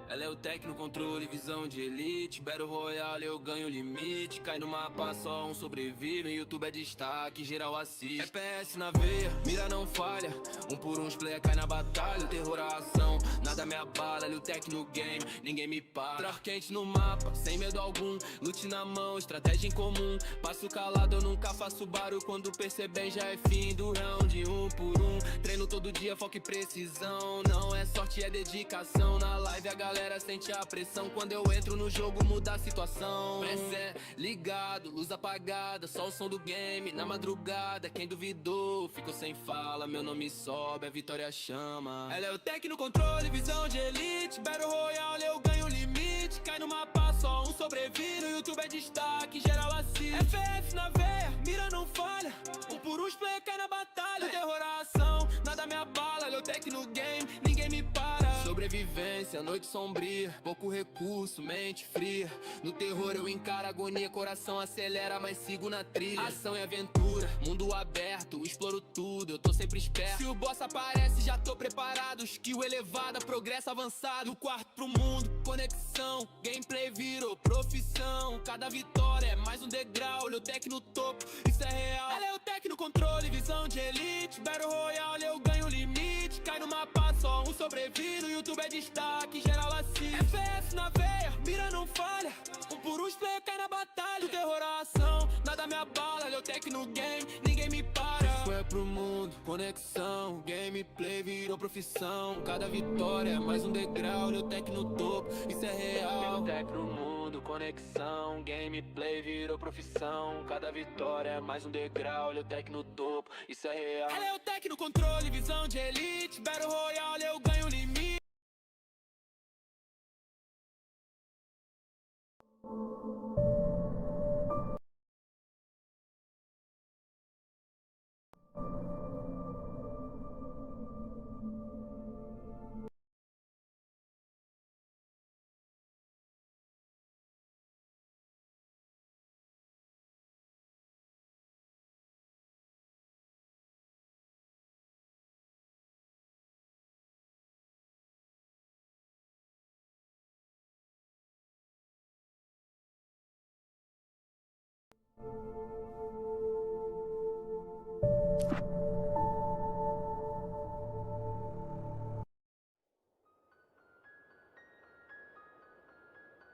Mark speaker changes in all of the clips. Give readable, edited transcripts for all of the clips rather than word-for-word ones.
Speaker 1: Ela é o técnico, controle, visão de elite. Battle Royale, eu ganho limite. Cai no mapa, só um sobrevive. No YouTube é destaque, geral assiste. FPS na veia, mira não falha. Um por um, os player cai na batalha. Terror a ação, nada me abala. Ele é o técnico game, ninguém me para. Trar quente no mapa, sem medo algum. Lute na mão, estratégia em comum. Passo calado, eu nunca faço barulho. Quando percebem já é fim do round. Um por um, treino todo dia, foco e precisão. Não é sorte, é dedicação. Na live a galera sente a pressão. Quando eu entro no jogo muda a situação. Mas é ligado, luz apagada, só o som do game. Na madrugada, quem duvidou ficou sem fala. Meu nome sobe, a vitória chama. Ela é o técnico, controle, visão de elite. Battle Royale, eu ganho limite. Cai no mapa, só um sobrevive. No YouTube é destaque, geral assiste. FF na veia, mira não falha. Um por um, os player cai na batalha. Terror a ação, nada me abala. Ela é o técnico game, ninguém me para. Sobrevivência, noite sombria, pouco recurso, mente fria. No terror eu encaro agonia, coração acelera, mas sigo na trilha. Ação e aventura, mundo aberto, exploro tudo, eu tô sempre esperto. Se o boss aparece, já tô preparado. Skill elevada, progresso avançado. Do quarto pro mundo, conexão, gameplay virou profissão. Cada vitória é mais um degrau, olha o tech no topo, isso é real. Ela é o tech no controle, visão de elite. Battle Royale, eu ganho limite. Cai no mapa, só um sobrevive. No YouTube é destaque, geral assiste. FF na veia, mira não falha. Um por um, os player cai na batalha. O terror a ação, nada me abala. Ele é o tech no game, ninguém me para. Isso é pro mundo, conexão, gameplay virou profissão. Cada vitória é mais um degrau, ele é o tech no topo, isso é real. Tech no mundo, conexão, gameplay virou profissão. Cada vitória é mais um degrau, ele é o tech no topo, isso é real. Ela é o tech no controle, visão de elite. Battle Royale, eu ganho limite.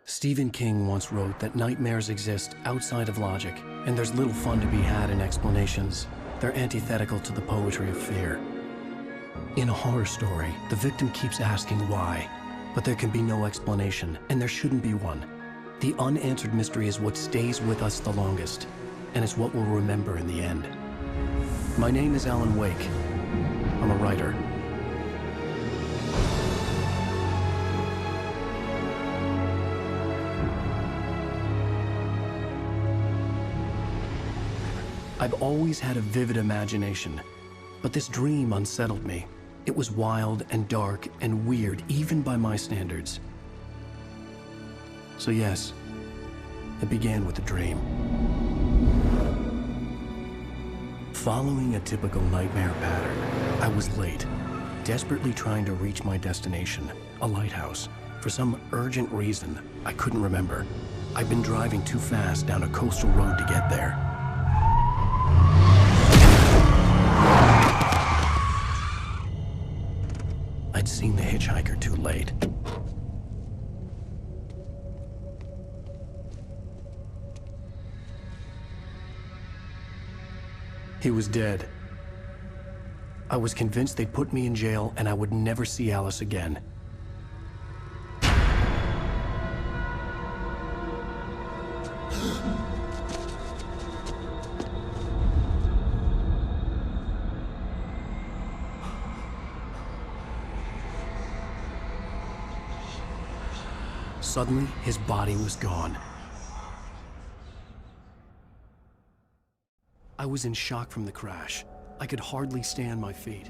Speaker 2: Stephen King once wrote that nightmares exist outside of logic, and there's little fun to be had in explanations. They're antithetical to the poetry of fear. In a horror story, the victim keeps asking why, but there can be no explanation, and there shouldn't be one. The unanswered mystery is what stays with us the longest, and it's what we'll remember in the end. My name is Alan Wake. I'm a writer. I've always had a vivid imagination, but this dream unsettled me. It was wild and dark and weird, even by my standards. So yes, it began with a dream. Following a typical nightmare pattern, I was late, desperately trying to reach my destination, a lighthouse. For some urgent reason, I couldn't remember. I'd been driving too fast down a coastal road to get there. I'd seen the hitchhiker too late. He was dead. I was convinced they'd put me in jail and I would never see Alice again. Suddenly, his body was gone. I was in shock from the crash. I could hardly stay on my feet.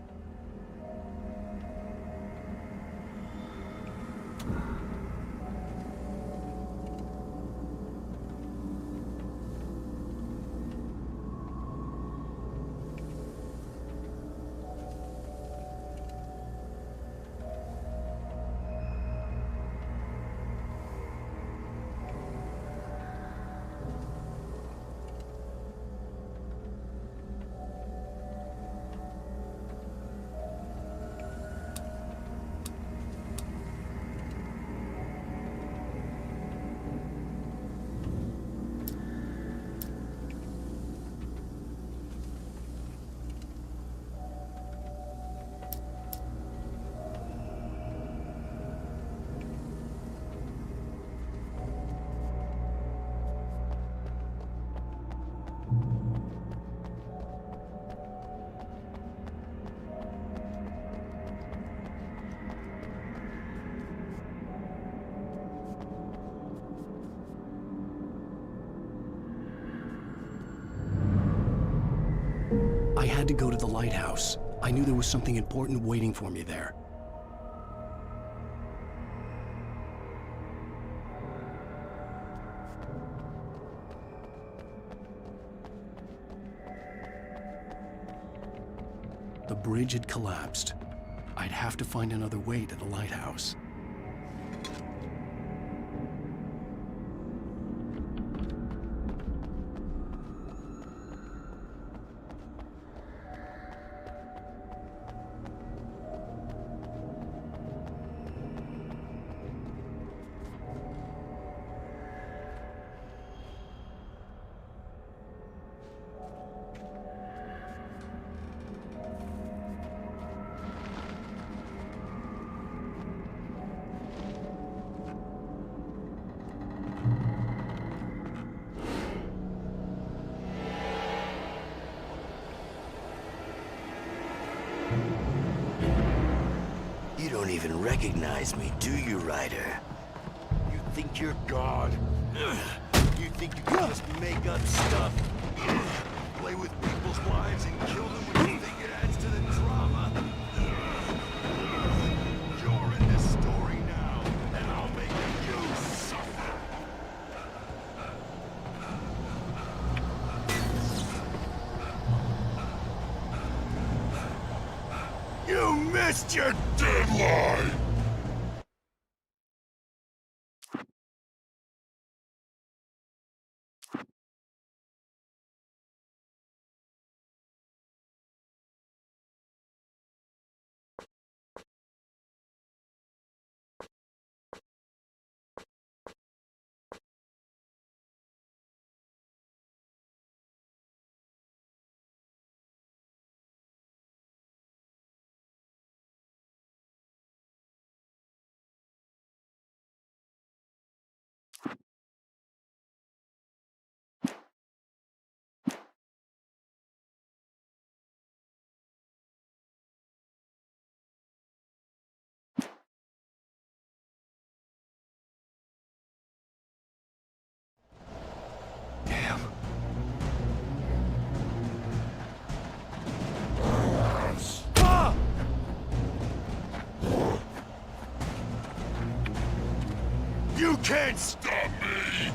Speaker 2: had to go to the lighthouse. I knew there was something important waiting for me there. The bridge had collapsed. I'd have to find another way to the lighthouse.
Speaker 3: You don't even recognize me, do you, Ryder? You think you're God? You think you can just make up stuff? Play with people's lives and kill them when you think it adds to the drama? You're in this story now, and I'll make you suffer. You missed your deadline! Damn. You can't stop me!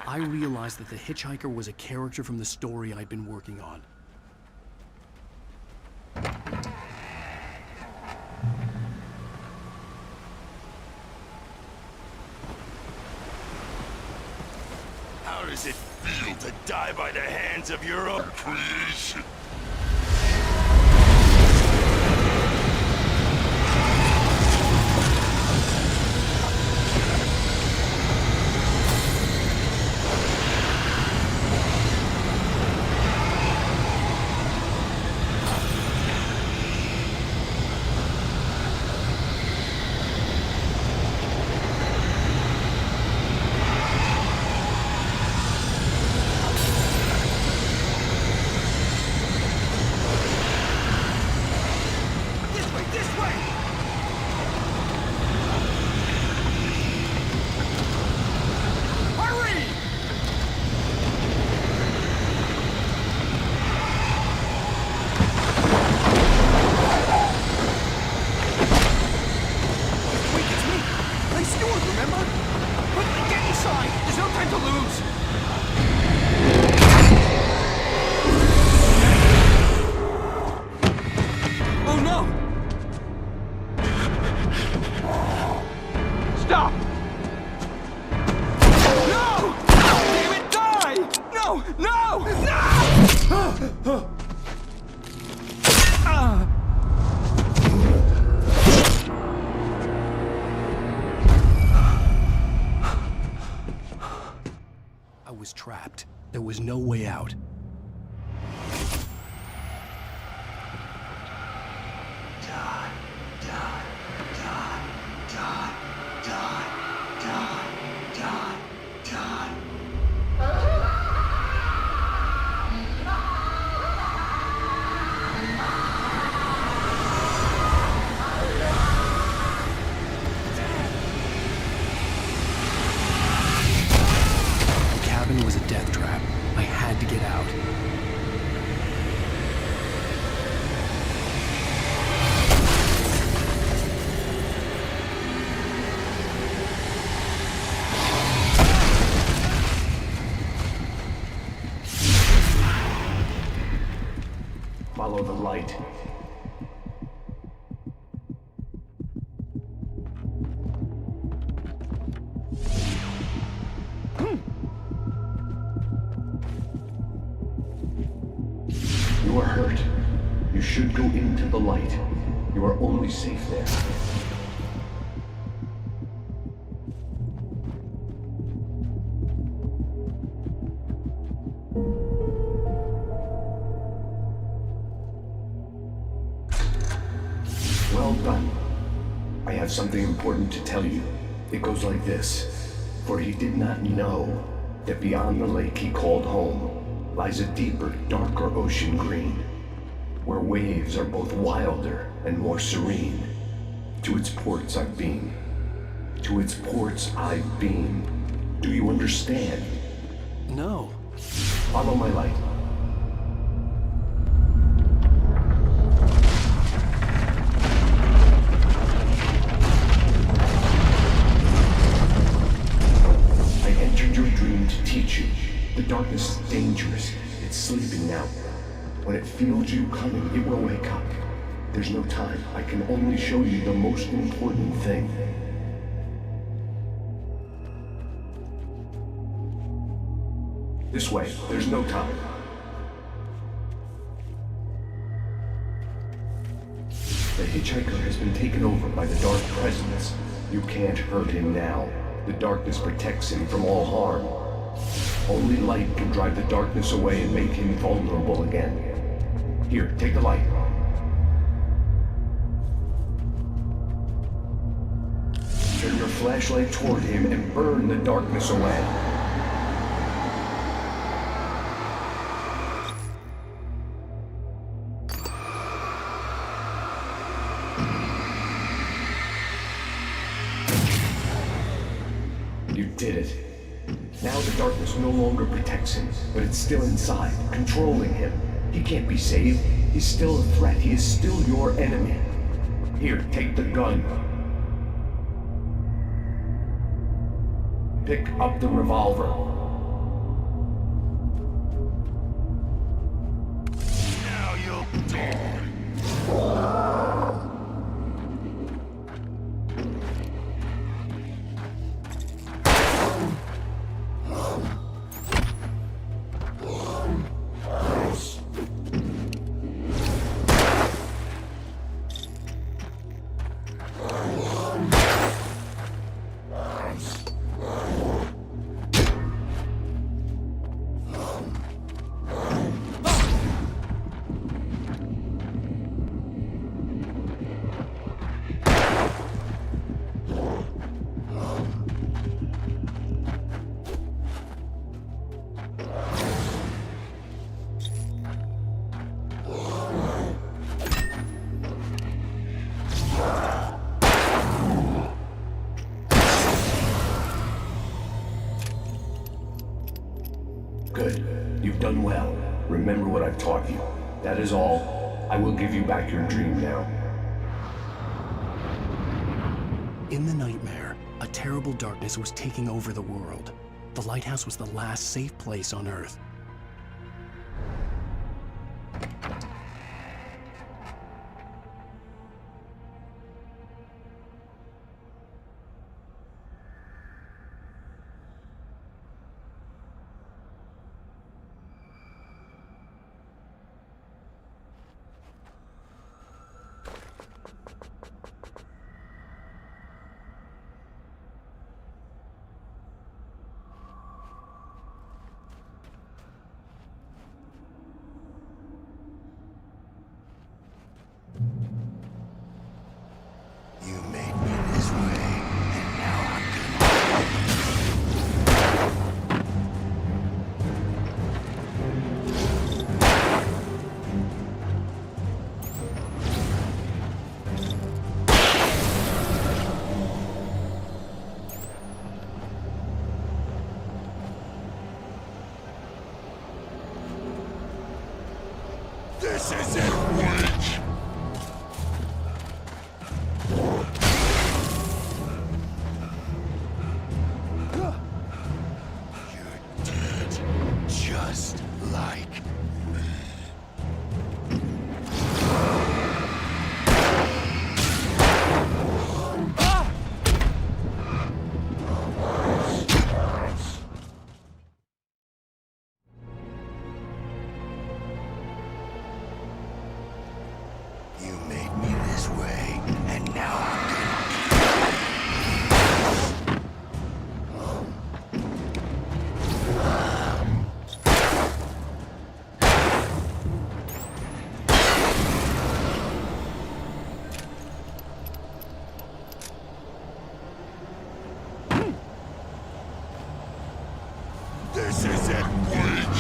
Speaker 2: I realized that the hitchhiker was a character from the story I'd been working on.
Speaker 3: How does it feel to die by the hands of your own creation?
Speaker 2: I was trapped. There was no way out. cabin was a death trap. I had to get out.
Speaker 4: Follow the light. You are hurt. You should go into the light. You are only safe there. Well done. I have something important to tell you. It goes like this. For he did not know that beyond the lake he called home lies a deeper, darker ocean green, where waves are both wilder and more serene. To its ports I've been. To its ports I've been. Do you understand?
Speaker 2: No.
Speaker 4: Follow my light. I entered your dream to teach you. The darkness is dangerous. It's sleeping now. When it feels you coming, it will wake up. There's no time. I can only show you the most important thing. This way. There's no time. The hitchhiker has been taken over by the Dark Presence. You can't hurt him now. The darkness protects him from all harm. Only light can drive the darkness away and make him vulnerable again. Here, take the light. Turn your flashlight toward him and burn the darkness away. You did it. Now the darkness no longer protects him, but it's still inside, controlling him. He can't be saved. He's still a threat. He is still your enemy. Here, take the gun. Pick up the revolver.
Speaker 3: Now you'll die.
Speaker 4: Good. You've done well. Remember what I've taught you. That is all. I will give you back your dream now.
Speaker 2: In the nightmare, a terrible darkness was taking over the world. The lighthouse was the last safe place on Earth.
Speaker 3: This isn't weak! You're dead, just like me. You made me this way, and now I'm gonna... This isn't weak!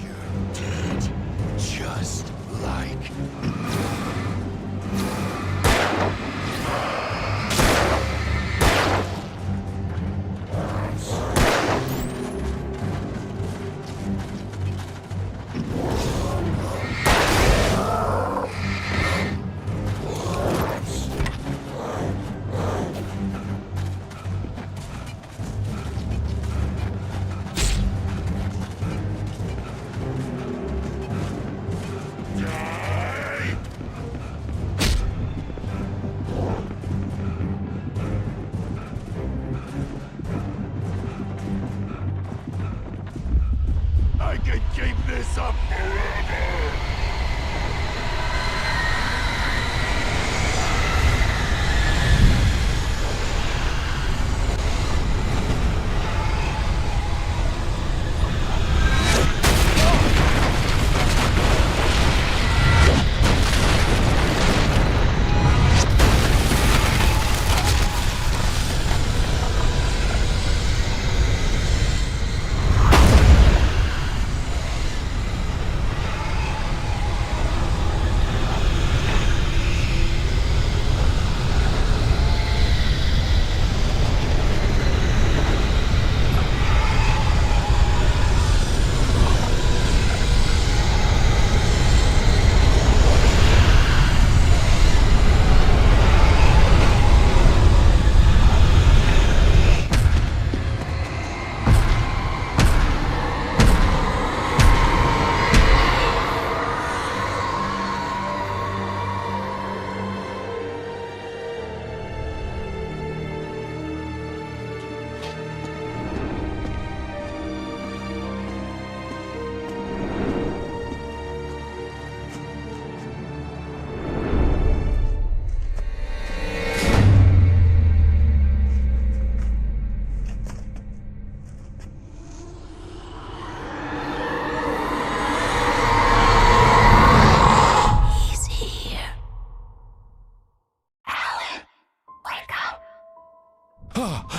Speaker 3: You're dead, just like I could keep this up forever!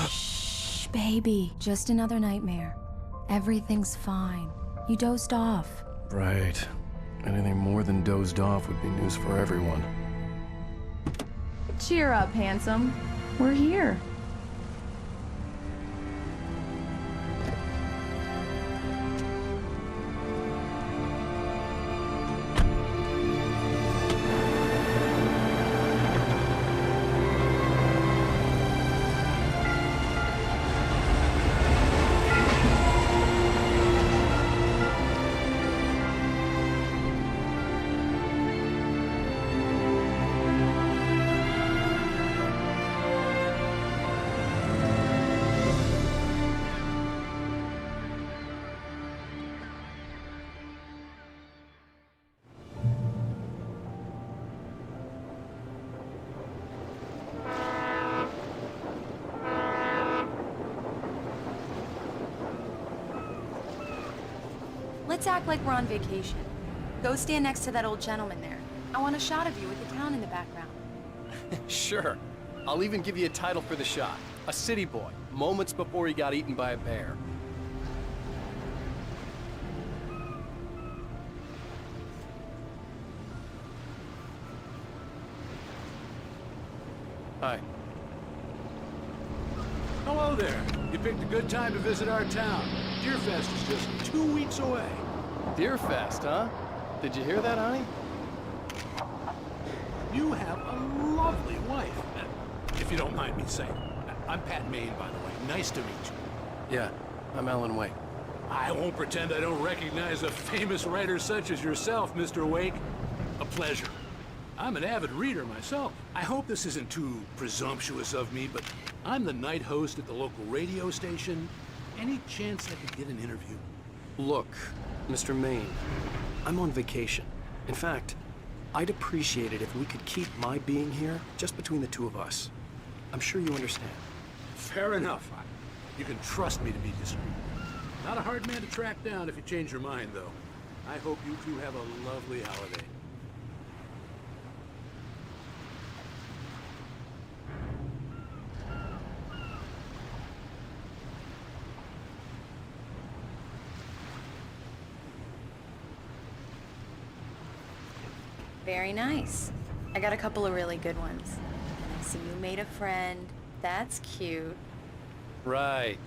Speaker 5: Shh, baby. Just another nightmare. Everything's fine. You dozed off.
Speaker 2: Right. Anything more than dozed off would be news for everyone.
Speaker 5: Cheer up, handsome. We're here. Let's act like we're on vacation. Go stand next to that old gentleman there. I want a shot of you with the town in the background.
Speaker 6: Sure. I'll even give you a title for the shot. A city boy, moments before he got eaten by a bear. Hi.
Speaker 7: Hello there. You picked a good time to visit our town. Deerfest is just 2 weeks away.
Speaker 6: Deerfest, huh? Did you hear that, honey?
Speaker 7: You have a lovely wife, if you don't mind me saying. I'm Pat Maine, by the way. Nice to meet you.
Speaker 6: Yeah, I'm Alan Wake.
Speaker 7: I won't pretend I don't recognize a famous writer such as yourself, Mr. Wake. A pleasure. I'm an avid reader myself. I hope this isn't too presumptuous of me, but I'm the night host at the local radio station. Any chance I could get an interview?
Speaker 6: Look, Mr. Maine, I'm on vacation. In fact, I'd appreciate it if we could keep my being here just between the two of us. I'm sure you understand.
Speaker 7: Fair enough. You can trust me to be discreet. Not a hard man to track down if you change your mind, though. I hope you two have a lovely holiday.
Speaker 5: Very nice. I got a couple of really good ones. And I see you made a friend. That's cute.
Speaker 6: Right.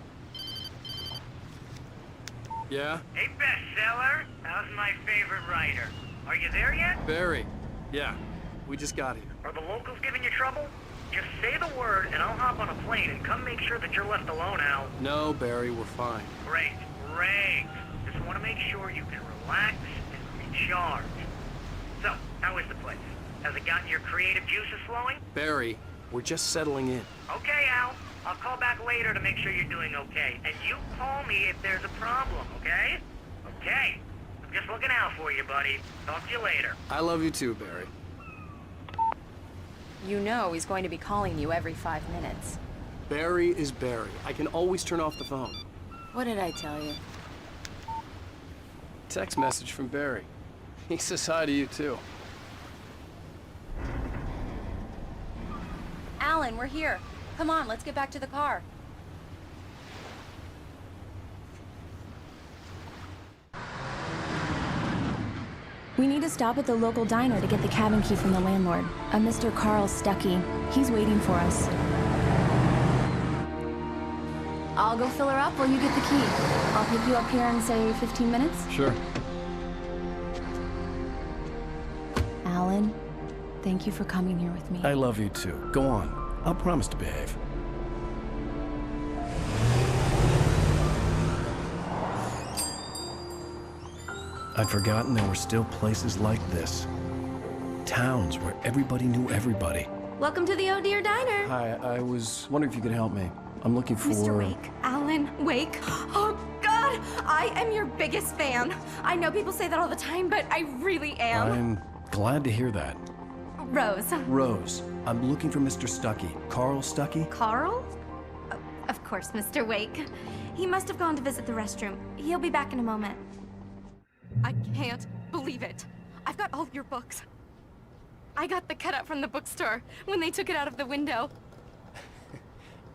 Speaker 6: Yeah?
Speaker 8: Hey, bestseller. How's my favorite writer? Are you there yet?
Speaker 6: Barry. Yeah, we just got here.
Speaker 8: Are the locals giving you trouble? Just say the word and I'll hop on a plane and come make sure that you're left alone, Al.
Speaker 6: No, Barry, we're fine.
Speaker 8: Great, great. Just want to make sure you can relax and recharge. So, how is the place? Has it gotten your creative juices flowing?
Speaker 6: Barry, we're just settling in.
Speaker 8: Okay, Al. I'll call back later to make sure you're doing okay. And you call me if there's a problem, okay? Okay. I'm just looking out for you, buddy. Talk to you later.
Speaker 6: I love you too, Barry.
Speaker 5: You know he's going to be calling you every 5 minutes.
Speaker 6: Barry is Barry. I can always turn off the phone.
Speaker 5: What did I tell you?
Speaker 6: Text message from Barry. He says hi to you too.
Speaker 5: Alan, we're here. Come on, let's get back to the car.
Speaker 9: We need to stop at the local diner to get the cabin key from the landlord, a Mr. Carl Stuckey. He's waiting for us. I'll go fill her up while you get the key. I'll pick you up here in, say, 15 minutes?
Speaker 6: Sure.
Speaker 9: Alan, thank you for coming here with me.
Speaker 2: I love you too. Go on. I'll promise to behave. I'd forgotten there were still places like this. Towns where everybody knew everybody.
Speaker 9: Welcome to the Oh Dear Diner.
Speaker 2: Hi, I was wondering if you could help me. I'm looking for...
Speaker 9: Mr. Wake. Alan Wake. Oh, God! I am your biggest fan. I know people say that all the time, but I really am.
Speaker 2: I'm glad to hear that.
Speaker 9: Rose.
Speaker 2: Rose, I'm looking for Mr. Stuckey. Carl Stuckey?
Speaker 9: Carl? Of course, Mr. Wake. He must have gone to visit the restroom. He'll be back in a moment. I can't believe it. I've got all your books. I got the cutout from the bookstore when they took it out of the window.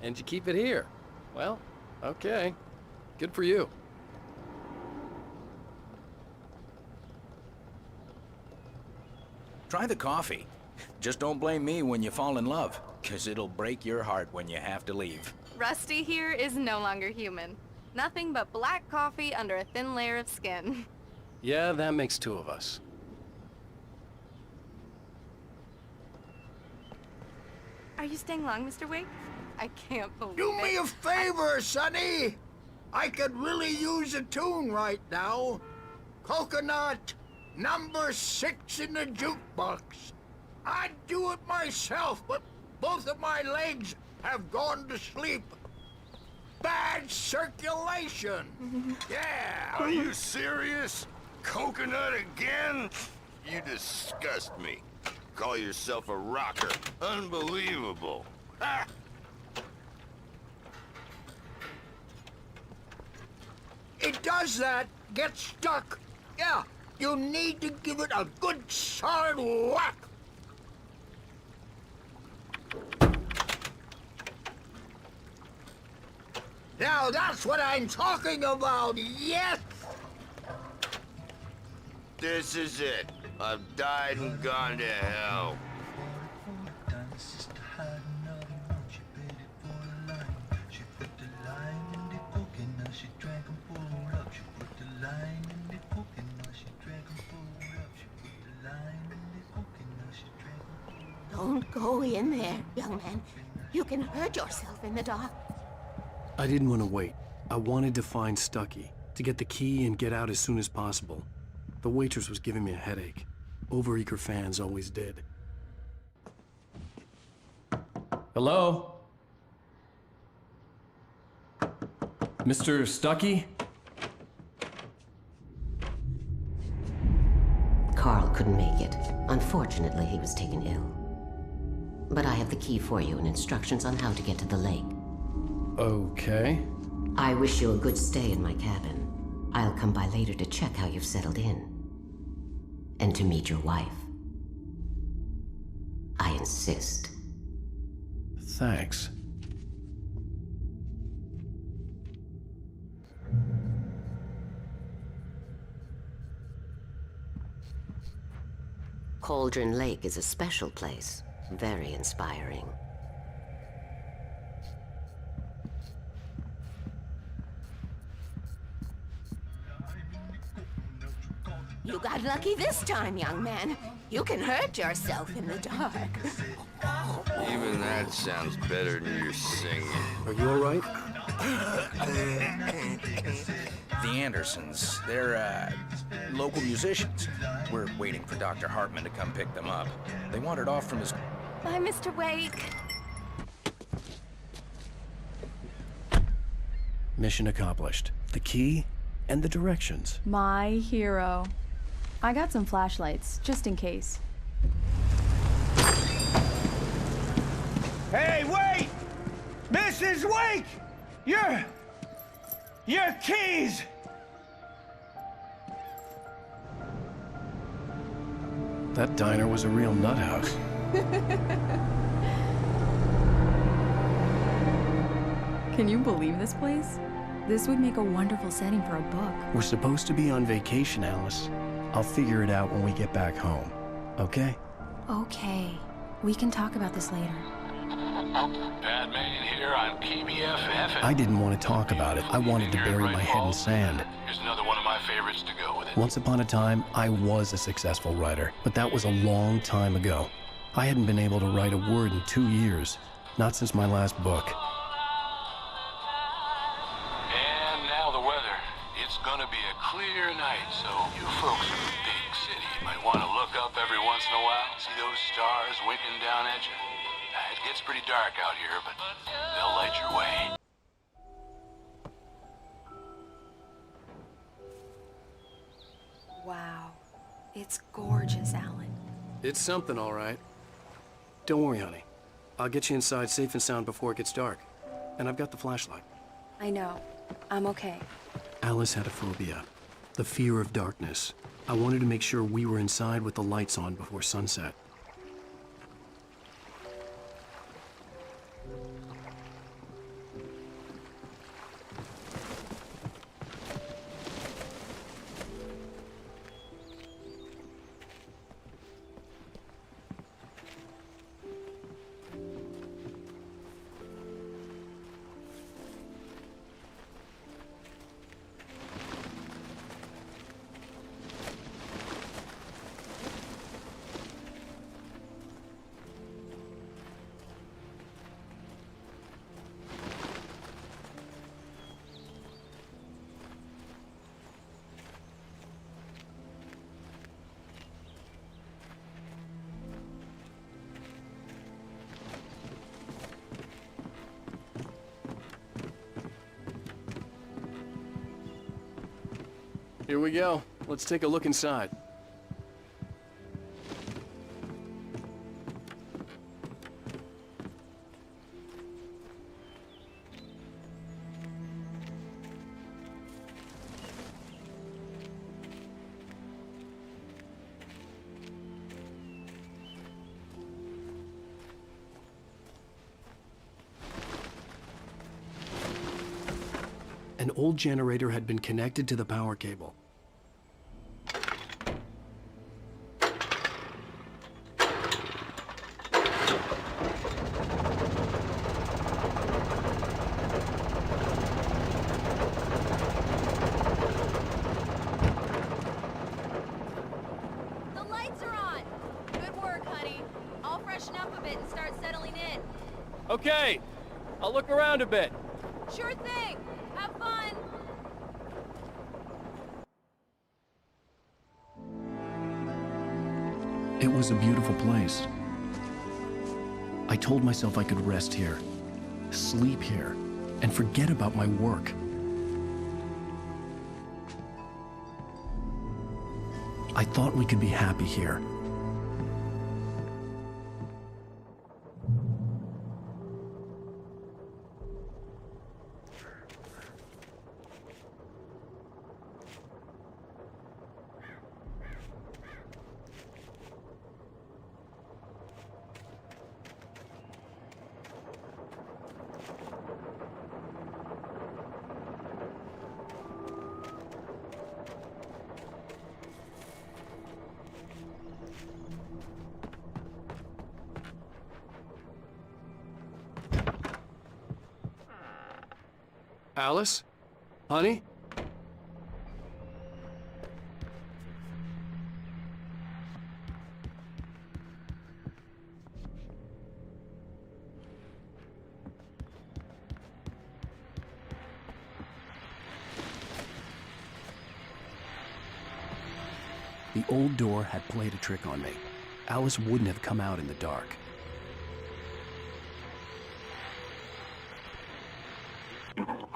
Speaker 6: And you keep it here. Well, okay. Good for you.
Speaker 10: Try the coffee. Just don't blame me when you fall in love, 'cause it'll break your heart when you have to leave.
Speaker 5: Rusty here is no longer human. Nothing but black coffee under a thin layer of skin.
Speaker 6: Yeah, that makes two of us.
Speaker 5: Are you staying long, Mr. Wake? I can't believe
Speaker 3: Do
Speaker 5: it.
Speaker 3: me a favor, Sonny. I could really use a tune right now. Coconut, number 6 in the jukebox. I'd do it myself, but both of my legs have gone to sleep. Bad circulation. Yeah.
Speaker 11: Are you serious? Coconut again? You disgust me. Call yourself a rocker. Unbelievable. Ha!
Speaker 3: It does that. Get stuck. Yeah, you need to give it a good solid whack. Now that's what I'm talking about, yes!
Speaker 11: This is it. I've died and gone to hell.
Speaker 12: Don't go in there, young man. You can hurt yourself in the dark.
Speaker 6: I didn't want to wait. I wanted to find Stucky, to get the key and get out as soon as possible. The waitress was giving me a headache. Overeager fans always did. Hello? Mr. Stucky?
Speaker 13: Carl couldn't make it. Unfortunately, he was taken ill. But I have the key for you and instructions on how to get to the lake.
Speaker 6: Okay.
Speaker 13: I wish you a good stay in my cabin. I'll come by later to check how you've settled in. And to meet your wife. I insist.
Speaker 6: Thanks.
Speaker 13: Cauldron Lake is a special place. Very inspiring.
Speaker 12: You got lucky this time, young man. You can hurt yourself in the dark.
Speaker 11: Even that sounds better than your singing.
Speaker 6: Are you all right?
Speaker 10: The Andersons, they're, local musicians. We're waiting for Dr. Hartman to come pick them up. They wandered off from his...
Speaker 9: Bye, Mr. Wake.
Speaker 6: Mission accomplished. The key and the directions.
Speaker 5: My hero. I got some flashlights, just in case.
Speaker 14: Hey, wait! Mrs. Wake! Your keys!
Speaker 6: That diner was a real nut house.
Speaker 5: Can you believe this place? This would make a wonderful setting for a book.
Speaker 6: We're supposed to be on vacation, Alice. I'll figure it out when we get back home. Okay?
Speaker 5: Okay. We can talk about this later.
Speaker 7: Pat Main here on KBFF.
Speaker 6: I didn't want to talk about it. I wanted to bury my head in sand.
Speaker 7: Here's another one of my favorites to go with it.
Speaker 6: Once upon a time, I was a successful writer, but that was a long time ago. I hadn't been able to write a word in 2 years. Not since my last book.
Speaker 7: And now the weather. It's gonna be a clear night, so you folks in the big city might want to look up every once in a while, see those stars winking down at you. It gets pretty dark out here, but they'll light your way.
Speaker 5: Wow. It's gorgeous, Alan.
Speaker 6: It's something, all right. Don't worry, honey. I'll get you inside safe and sound before it gets dark. And I've got the flashlight.
Speaker 5: I know. I'm okay.
Speaker 6: Alice had a phobia. The fear of darkness. I wanted to make sure we were inside with the lights on before sunset. Here we go. Let's take a look inside. An old generator had been connected to the power cable.
Speaker 5: The lights are on! Good work, honey. I'll I'll freshen up a bit and start settling in.
Speaker 15: Okay, I'll look around a bit.
Speaker 5: Sure thing. Have fun.
Speaker 2: It was a beautiful place. I told myself I could rest here, sleep here, and forget about my work. I thought we could be happy here.
Speaker 6: Alice? Honey?
Speaker 2: The old door had played a trick on me. Alice wouldn't have come out in the dark.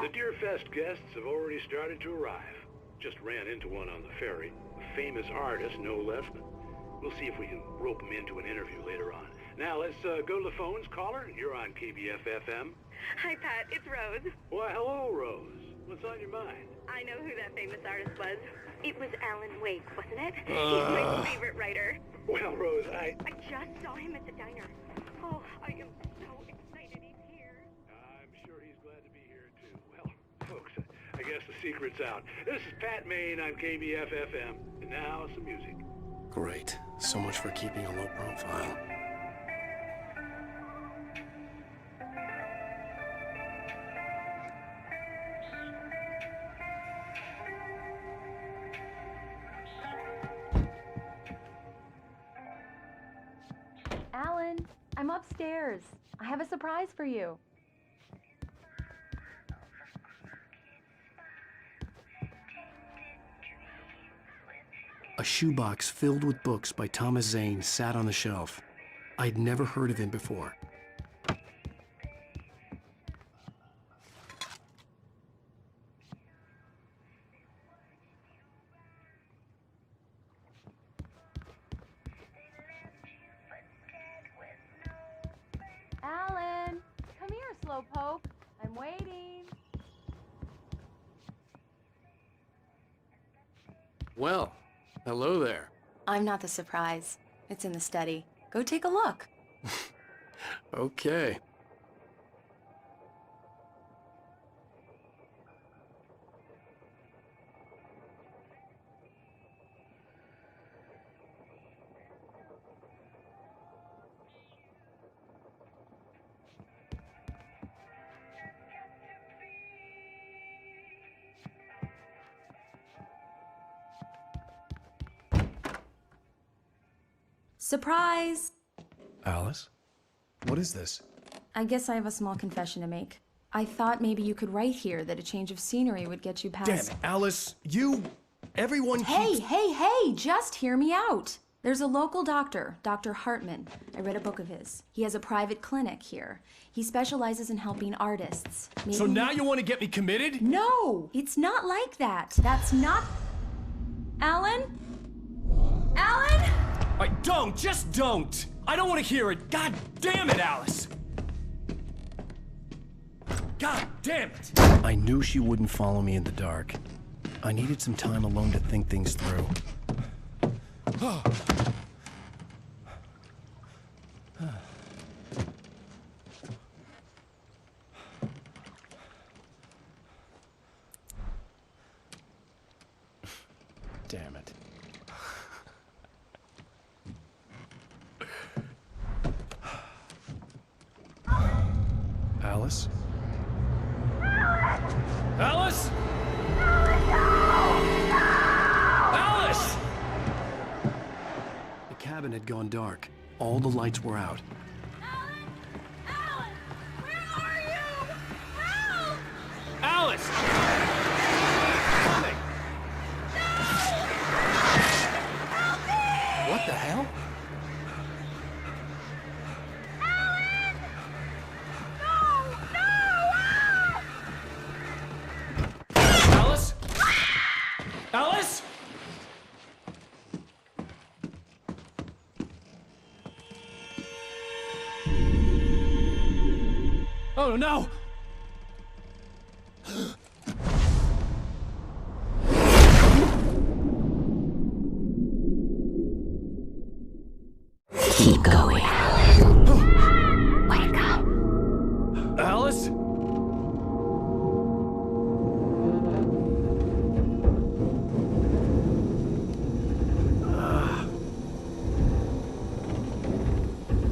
Speaker 7: The Deerfest guests have already started to arrive. Just ran into one on the ferry. A famous artist, no less. We'll see if we can rope him into an interview later on. Now let's go to the phones. Caller, you're on KBF-FM.
Speaker 16: Hi, Pat. It's Rose.
Speaker 7: Why, hello, Rose. What's on your mind?
Speaker 16: I know who that famous artist was. It was Alan Wake, wasn't it? He's my favorite writer.
Speaker 7: Well, Rose, I
Speaker 16: just saw him at the diner. Oh, I am so excited he's here.
Speaker 7: I'm sure he's glad to be here, too. Well, folks, I guess the secret's out. This is Pat Maine on KBF-FM. And now, some music.
Speaker 6: Great. So much for keeping a low profile.
Speaker 5: Alan, I'm upstairs. I have a surprise for you.
Speaker 2: A shoebox filled with books by Thomas Zane sat on the shelf. I'd never heard of him before.
Speaker 5: Alan, come here, Slowpoke. I'm waiting.
Speaker 6: Well, hello there.
Speaker 5: I'm not the surprise. It's in the study. Go take a look.
Speaker 6: Okay.
Speaker 5: Surprise!
Speaker 6: Alice? What is this?
Speaker 5: I guess I have a small confession to make. I thought maybe you could write here that a change of scenery would get you past...
Speaker 6: Damn it, Alice, everyone
Speaker 5: Hey, hey, just hear me out. There's a local doctor, Dr. Hartman. I read a book of his. He has a private clinic here. He specializes in helping artists. Maybe
Speaker 6: So now you want to get me committed?
Speaker 5: No, it's not like that. That's not... Alan? Alan?
Speaker 6: Just don't! I don't want to hear it! God damn it, Alice! God damn it!
Speaker 2: I knew she wouldn't follow me in the dark. I needed some time alone to think things through. Damn it. Alice?
Speaker 6: Alice? Alice!
Speaker 2: The cabin had gone dark. All the lights were out.
Speaker 15: Alice! Coming!
Speaker 6: What the hell?
Speaker 15: Alice? Alice? Oh no!
Speaker 13: Keep going. Wake up.
Speaker 15: Alice?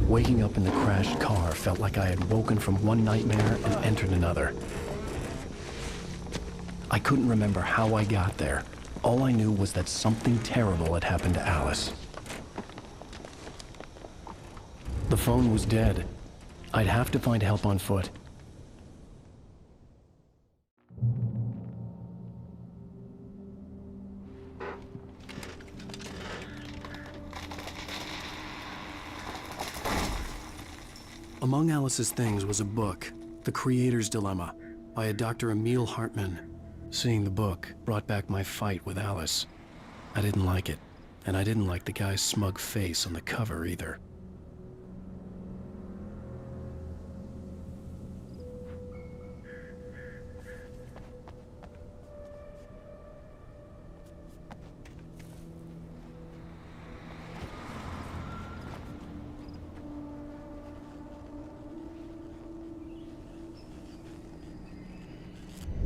Speaker 2: Waking up in the crashed car felt like I had woken from one nightmare and entered another. I couldn't remember how I got there. All I knew was that something terrible had happened to Alice. The phone was dead. I'd have to find help on foot. Among Alice's things was a book, The Creator's Dilemma, by a Dr. Emil Hartmann. Seeing the book brought back my fight with Alice. I didn't like it, and I didn't like the guy's smug face on the cover either.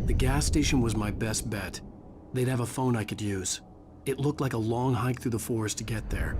Speaker 2: The gas station was my best bet. They'd have a phone I could use. It looked like a long hike through the forest to get there.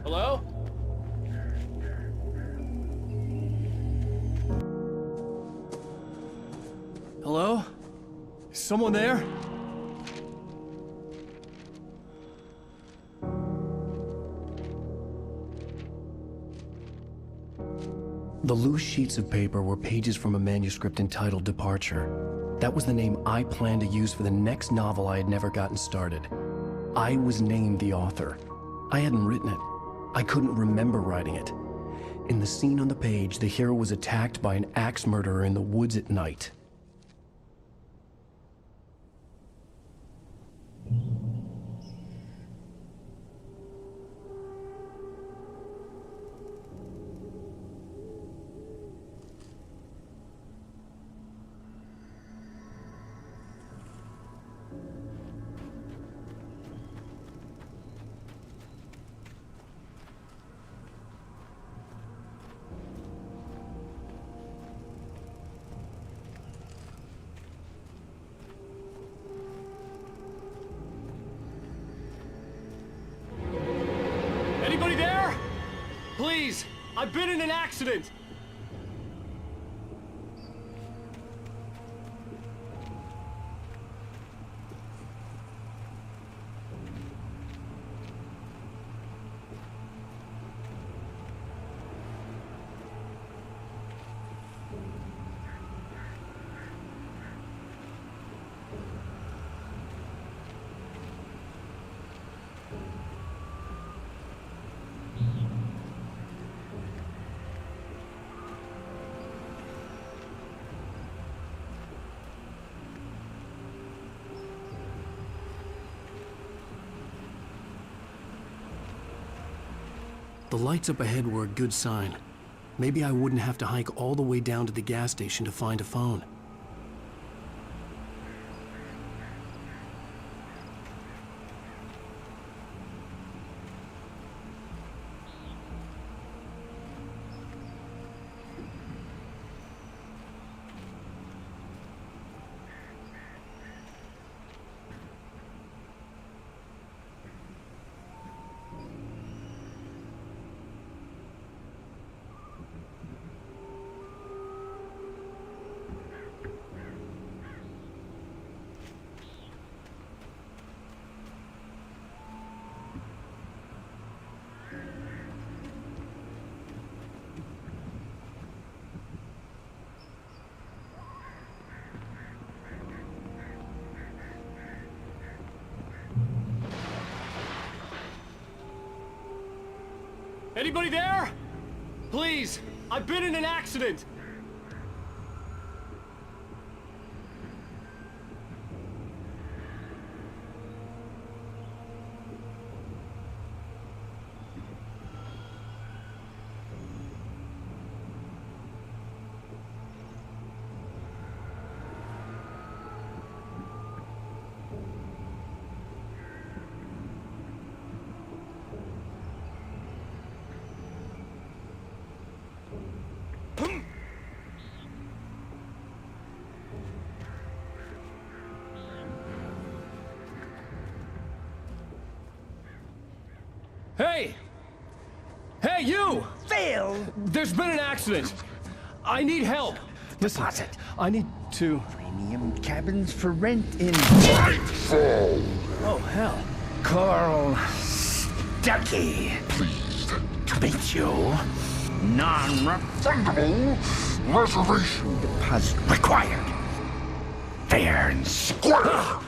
Speaker 15: Hello?
Speaker 6: Hello? Is someone there?
Speaker 2: The loose sheets of paper were pages from a manuscript entitled Departure. That was the name I planned to use for the next novel I had never gotten started. I was named the author. I hadn't written it. I couldn't remember writing it. In the scene on the page, the hero was attacked by an axe murderer in the woods at night.
Speaker 15: Anybody there? Please, I've been in an accident.
Speaker 2: The lights up ahead were a good sign. Maybe I wouldn't have to hike all the way down to the gas station to find a phone.
Speaker 15: Anybody there? Please, I've been in an accident. Hey! Hey, you!
Speaker 14: Phil!
Speaker 15: There's been an accident. I need help. Listen, I need to...
Speaker 14: Premium cabins for rent in...
Speaker 15: Nightfall! Oh, hell.
Speaker 14: Carl Stuckey.
Speaker 11: Pleased
Speaker 14: to meet you. Non-refundable reservation deposit required. Fair and square.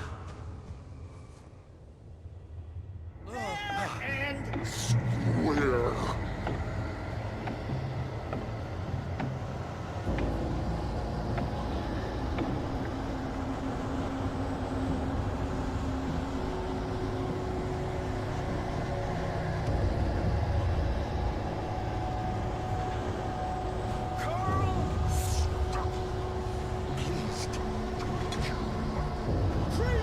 Speaker 11: Please.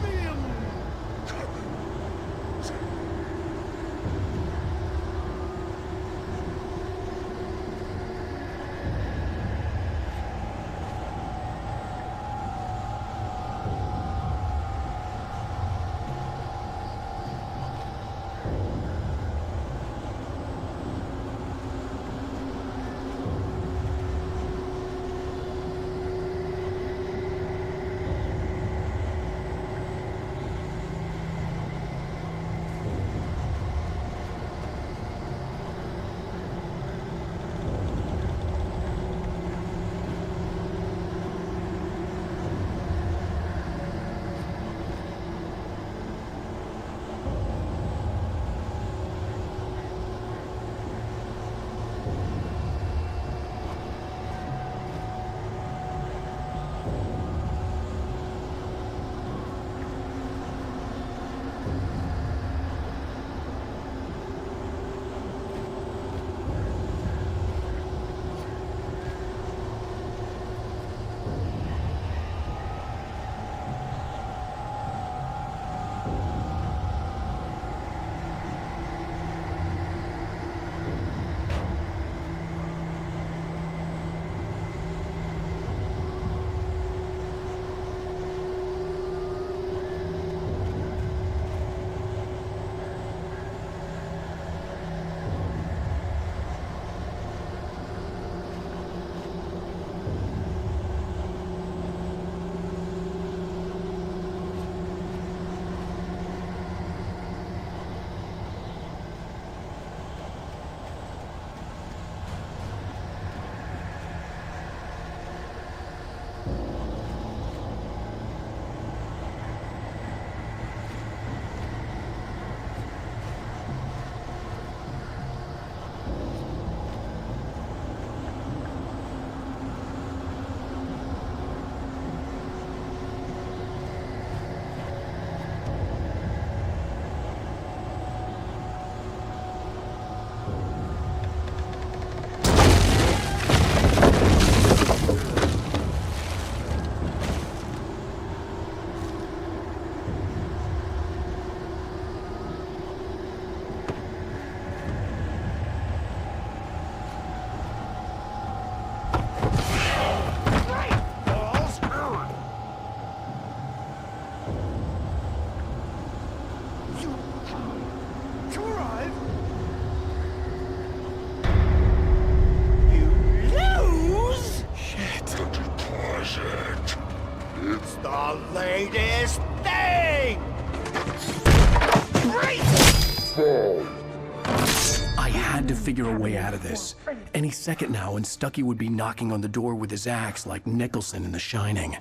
Speaker 2: I had to figure a way out of this. Any second now, and Stucky would be knocking on the door with his axe like Nicholson in The Shining.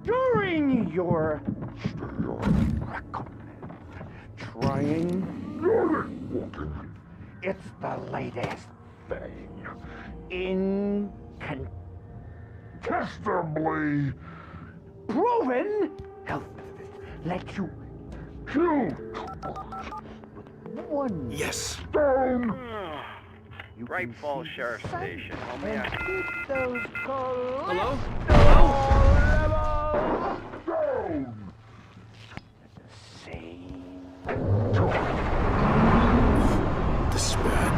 Speaker 14: During your trying, it's the latest thing. Incontestably proven health benefit. Let you kill with one stone.
Speaker 17: Bright Falls Sheriff Station.
Speaker 14: Those
Speaker 6: Hello?
Speaker 2: This is bad.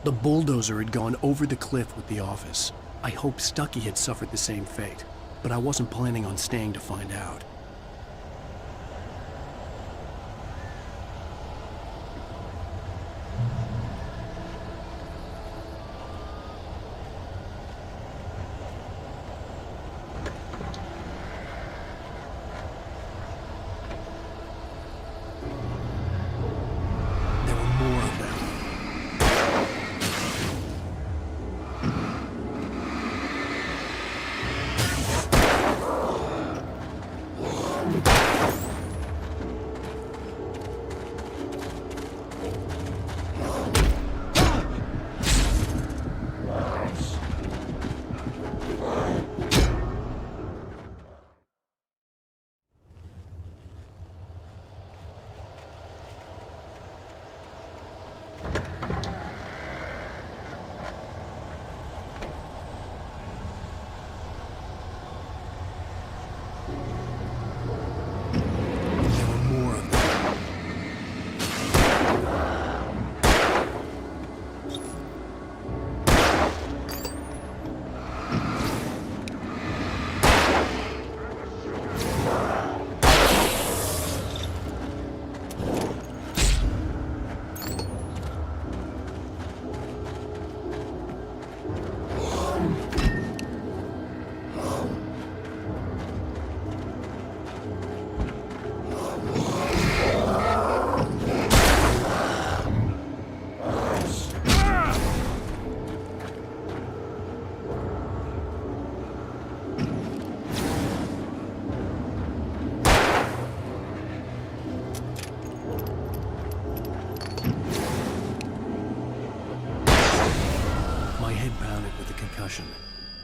Speaker 2: The bulldozer had gone over the cliff with the office. I hoped Stucky had suffered the same fate, but I wasn't planning on staying to find out. There were more of them.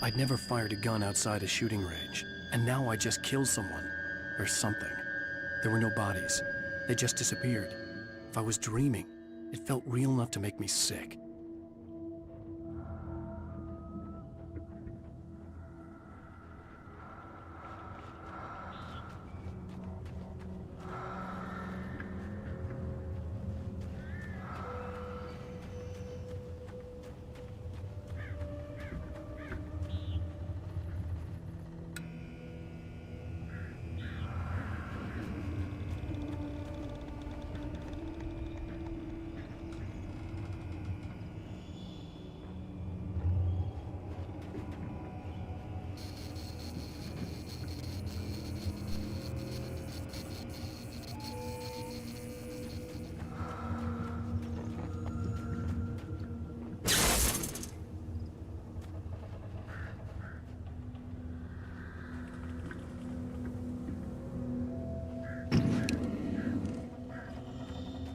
Speaker 2: I'd never fired a gun outside a shooting range, and now I just killed someone. Or something. There were no bodies. They just disappeared. If I was dreaming, it felt real enough to make me sick.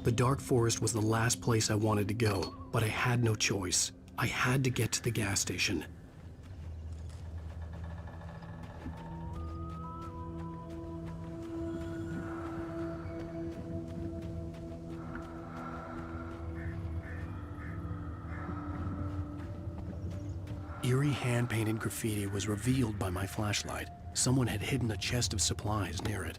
Speaker 2: The dark forest was the last place I wanted to go.
Speaker 6: But I had no choice. I had to get to the gas station. Eerie hand-painted graffiti was revealed by my flashlight. Someone had hidden a chest of supplies near it.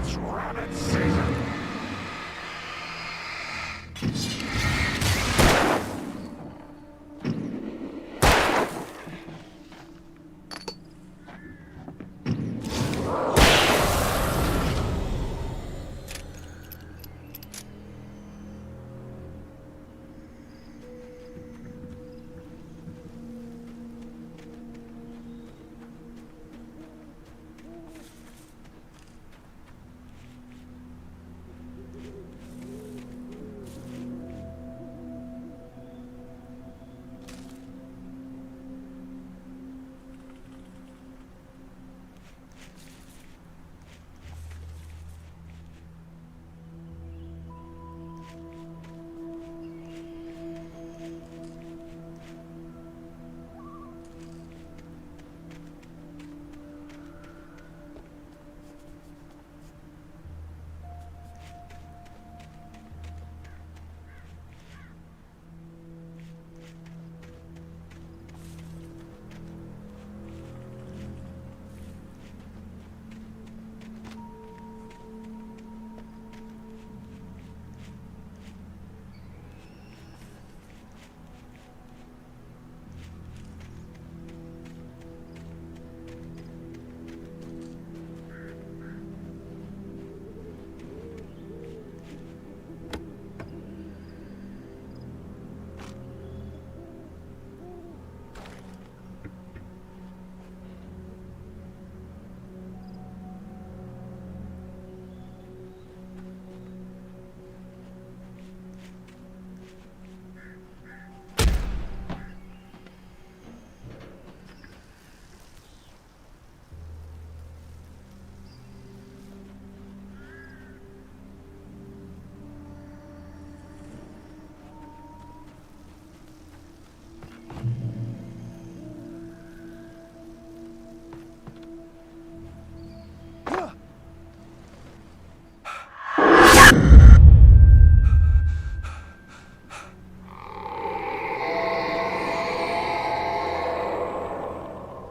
Speaker 14: It's rabbit season.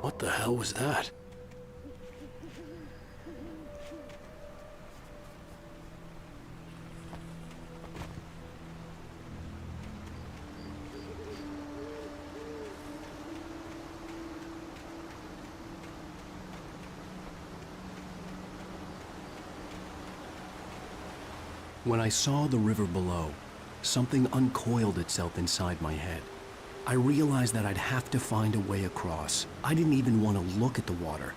Speaker 6: What the hell was that? When I saw the river below, something uncoiled itself inside my head. I realized that I'd have to find a way across. I didn't even want to look at the water.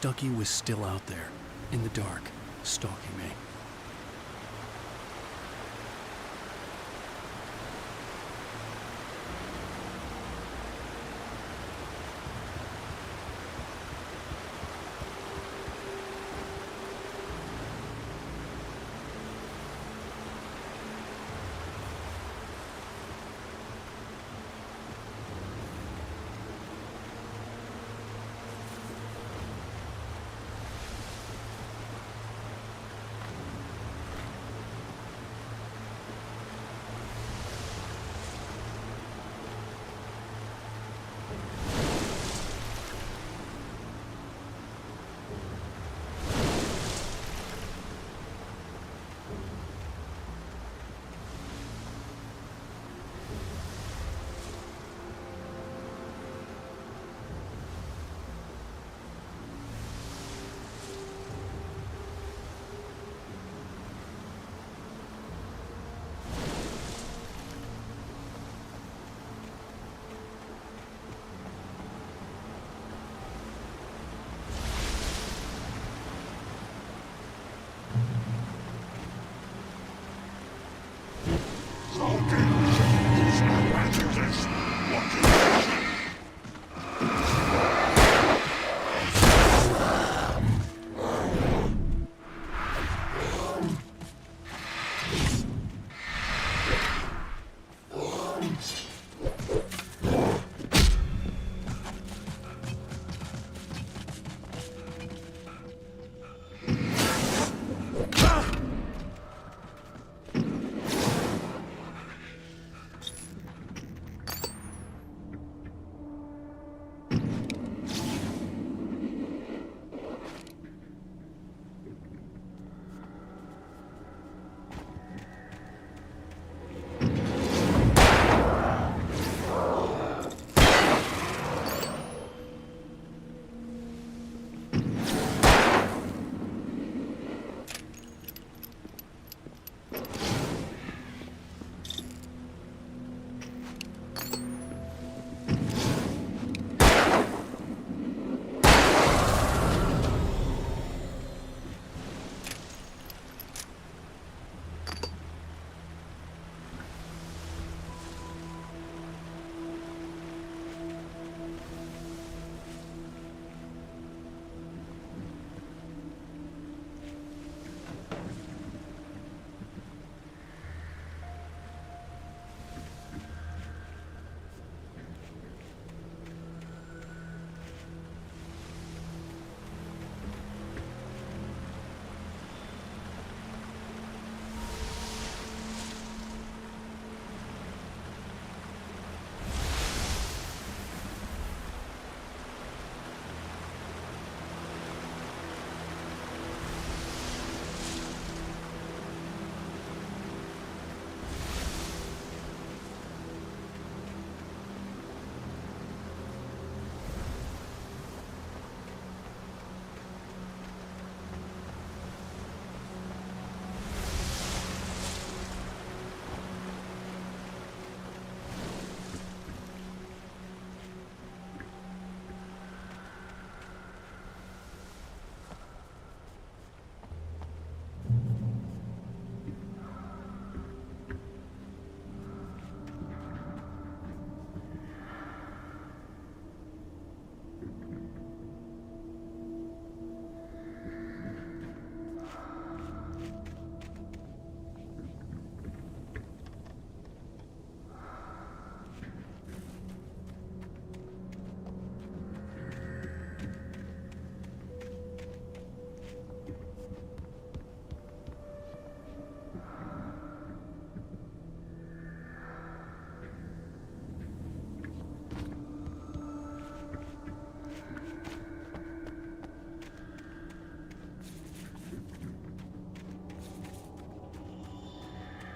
Speaker 2: Stucky was still out there, in the dark, stalking me.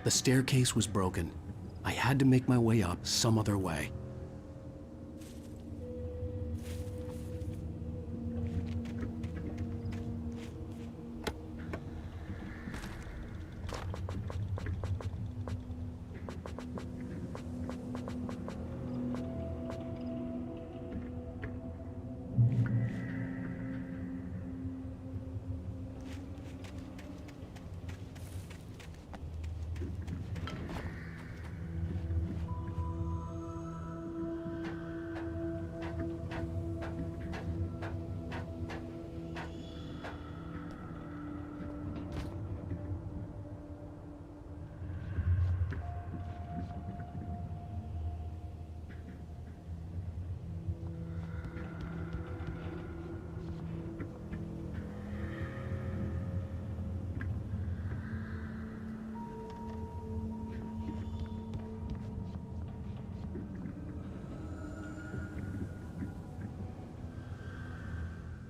Speaker 2: The staircase was broken. I had to make my way up some other way.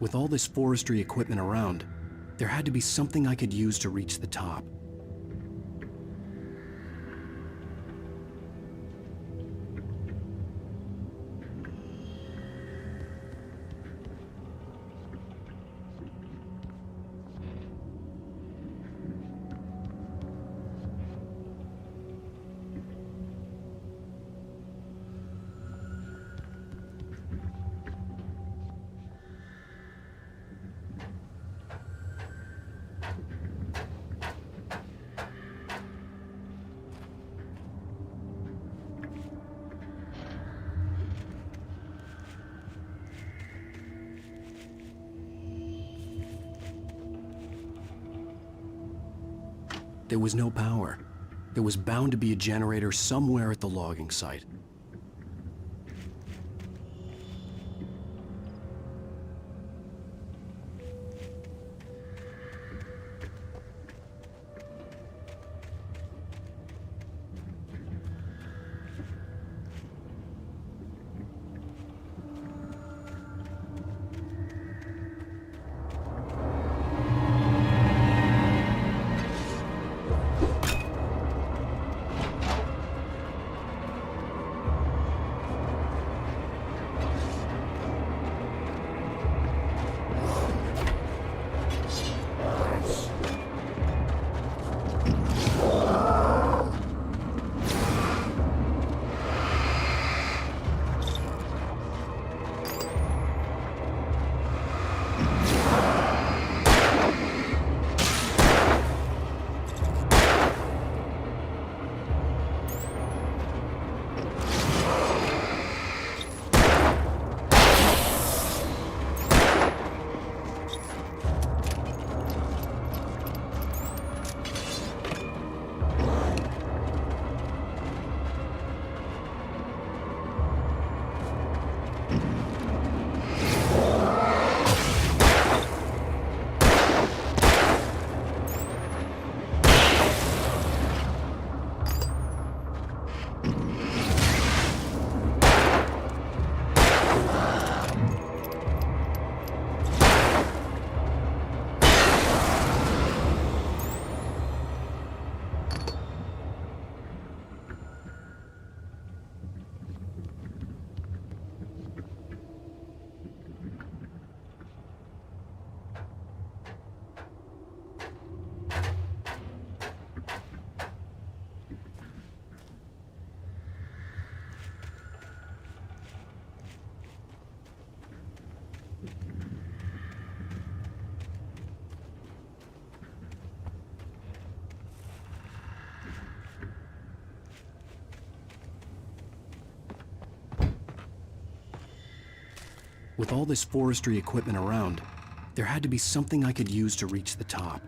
Speaker 2: With all this forestry equipment around, there had to be something I could use to reach the top. There was no power. There was bound to be a generator somewhere at the logging site. With all this forestry equipment around, there had to be something I could use to reach the top.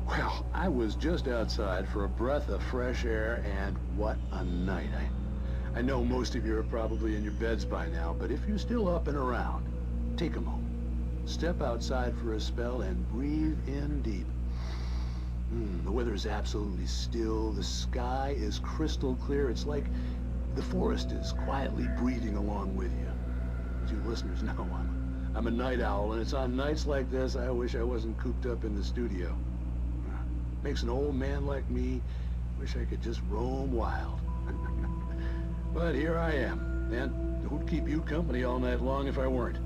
Speaker 7: Well, I was just outside for a breath of fresh air, and what a night. I know most of you are probably in your beds by now, but if you're still up and around, take a moment. Step outside for a spell and breathe in deep. The weather is absolutely still. The sky is crystal clear. It's like the forest is quietly breathing along with you. As you listeners know, I'm a night owl, and it's on nights like this I wish I wasn't cooped up in the studio. Makes an old man like me wish I could just roam wild. But here I am, and who'd keep you company all night long if I weren't?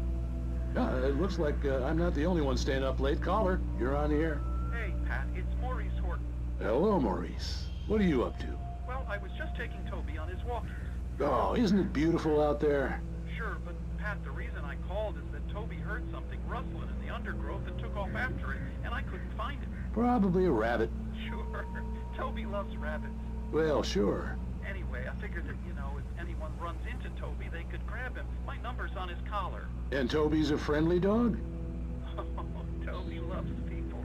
Speaker 7: It looks like I'm not the only one staying up late. Caller, you're on the air.
Speaker 18: Hey, Pat, it's Maurice Horton.
Speaker 7: Hello, Maurice. What are you up to?
Speaker 18: Well, I was just taking Toby on his walkies.
Speaker 7: Oh, isn't it beautiful out there?
Speaker 18: Sure, but Pat, the reason I called is that Toby heard something rustling in the undergrowth and took off after it, and I couldn't find it.
Speaker 7: Probably a rabbit.
Speaker 18: Sure. Toby loves rabbits.
Speaker 7: Well, sure.
Speaker 18: Anyway, I figured that, if anyone runs into Toby, they could grab him. My number's on his collar.
Speaker 7: And Toby's a friendly dog?
Speaker 18: Oh, Toby loves people.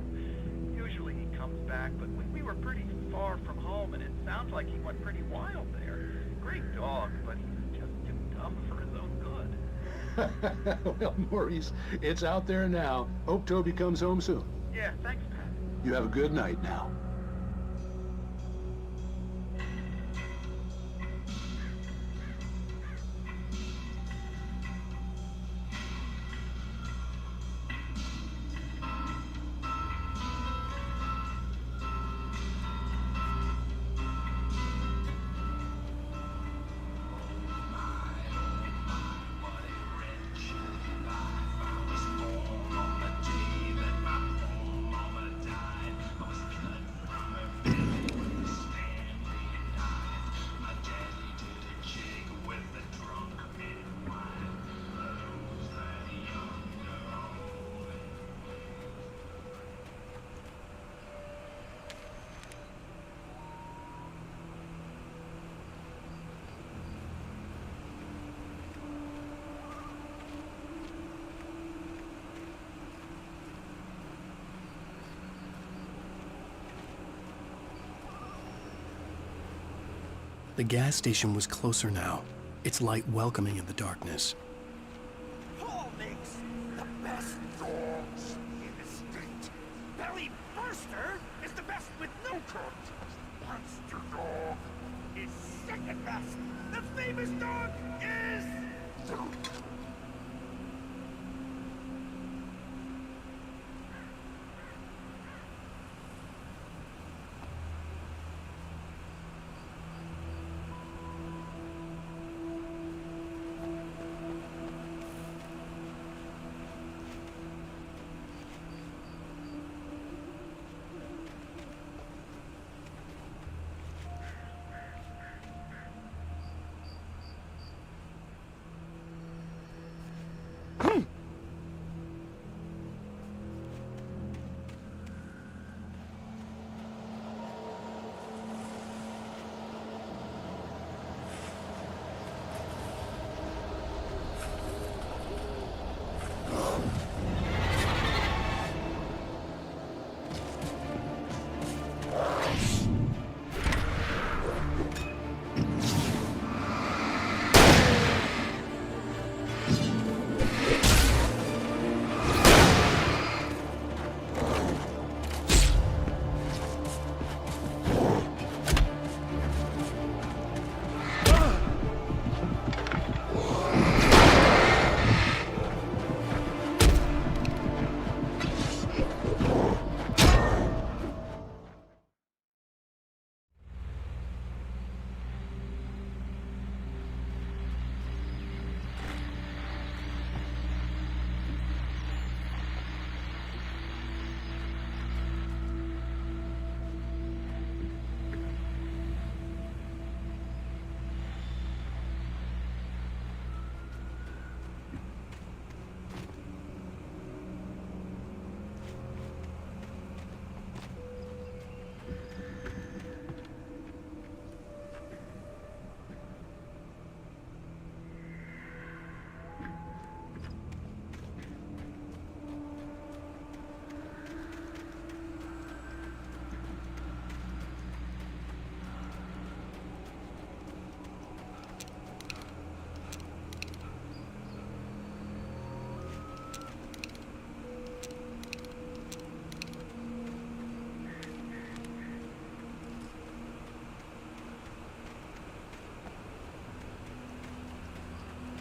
Speaker 18: Usually he comes back, but we were pretty far from home, and it sounds like he went pretty wild there. Great dog, but he's just too dumb for his own good.
Speaker 7: Well, Maurice, it's out there now. Hope Toby comes home soon.
Speaker 18: Yeah, thanks, Pat.
Speaker 7: You have a good night now.
Speaker 2: The gas station was closer now, its light welcoming in the darkness.
Speaker 3: Paul makes the best dogs in the state. Belly Burster is the best with no coat. Monster Dog is second best. The famous dog is...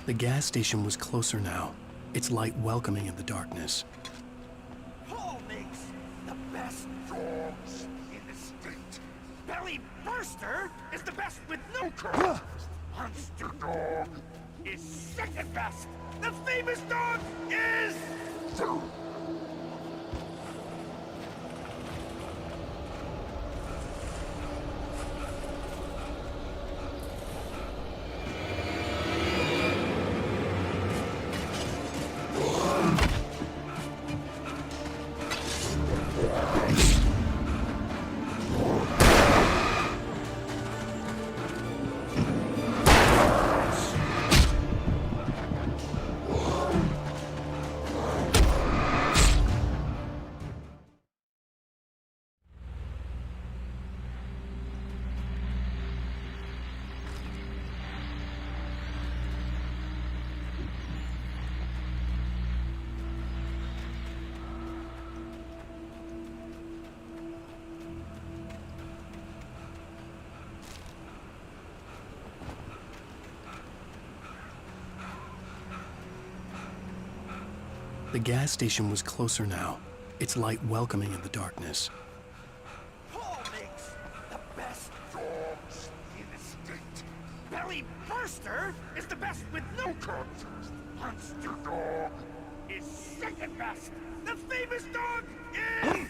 Speaker 2: The gas station was closer now, its light welcoming in the darkness.
Speaker 14: Paul makes the best dogs in the state. Belly Burster is the best with no curves. Monster Dog is second best. The famous dog is...
Speaker 2: The gas station was closer now, its light welcoming in the darkness.
Speaker 14: Paul makes the best dogs in the state. Belly Burster is the best with no curves. Monster Dog is second best. The famous dog is...